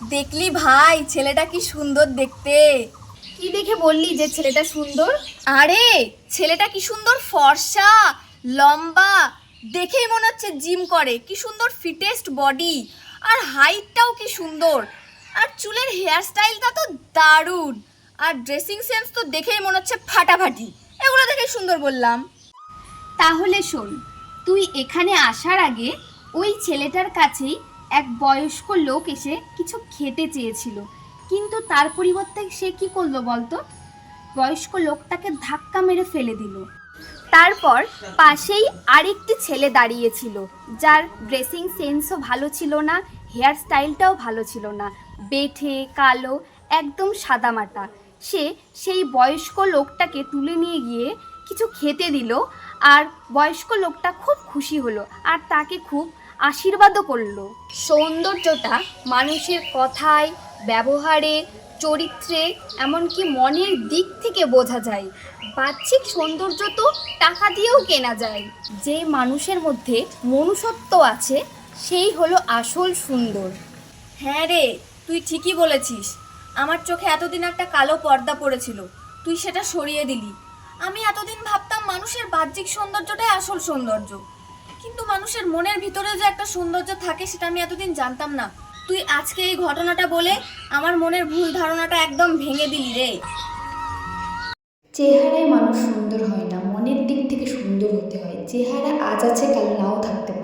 দেখলি ভাই, ছেলেটা কি সুন্দর দেখতে। কি দেখে বললি যে ছেলেটা সুন্দর? আরে ছেলেটা কি সুন্দর ফর্সা, লম্বা, দেখেই মনে হচ্ছে জিম করে। কি সুন্দর ফিটেস্ট বডি, আর হাইটটাও কি সুন্দর, আর চুলের হেয়ার স্টাইলটা তো দারুণ, আর ড্রেসিং সেন্স তো দেখেই মনে হচ্ছে ফাটাফাটি। এগুলো দেখেই সুন্দর বললাম। তাহলে শোন, তুই এখানে আসার আগে ওই ছেলেটার কাছেই এক বয়স্ক লোক এসে কিছু খেতে চেয়েছিল, কিন্তু তার পরিবর্তে সে কি করলো বলতো? বয়স্ক লোকটাকে ধাক্কা মেরে ফেলে দিল। তারপর পাশেই আরেকটি ছেলে দাঁড়িয়েছিল, যার ড্রেসিং সেন্সও ভালো ছিল না, হেয়ার স্টাইলটাও ভালো ছিল না, বেঁটে কালো, একদম সাদামাটা। সে সেই বয়স্ক লোকটাকে তুলে নিয়ে গিয়ে কিছু খেতে দিল, আর বয়স্ক লোকটা খুব খুশি হলো আর তাকে খুব আশীর্বাদও করলো। সৌন্দর্যটা মানুষের কথায়, ব্যবহারে, চরিত্রে, এমনকি মনের দিক থেকে বোঝা যায়। বাহ্যিক সৌন্দর্য তো টাকা দিয়েও কেনা যায়। যে মানুষের মধ্যে মনুষ্যত্ব আছে সেই হলো আসল সুন্দর। হ্যাঁ রে, তুই ঠিকই বলেছিস। আমার চোখে এতদিন একটা কালো পর্দা পড়েছিল, তুই সেটা সরিয়ে দিলি। আমি এতদিন ভাবতাম মানুষের বাহ্যিক সৌন্দর্যটাই আসল সৌন্দর্য, কিন্তু মানুষের মনের ভিতরে যে একটা সৌন্দর্য থাকে সেটা আমি এতদিন জানতাম না। তুই আজকে এই ঘটনাটা বলে আমার মনের ভুল ধারণাটা একদম ভেঙে দিলি রে। চেহারায় মানুষ সুন্দর হয় না, মনের দিক থেকে সুন্দর হতে হয়। চেহারা আজ আছে কাল নাও থাকতে পারে।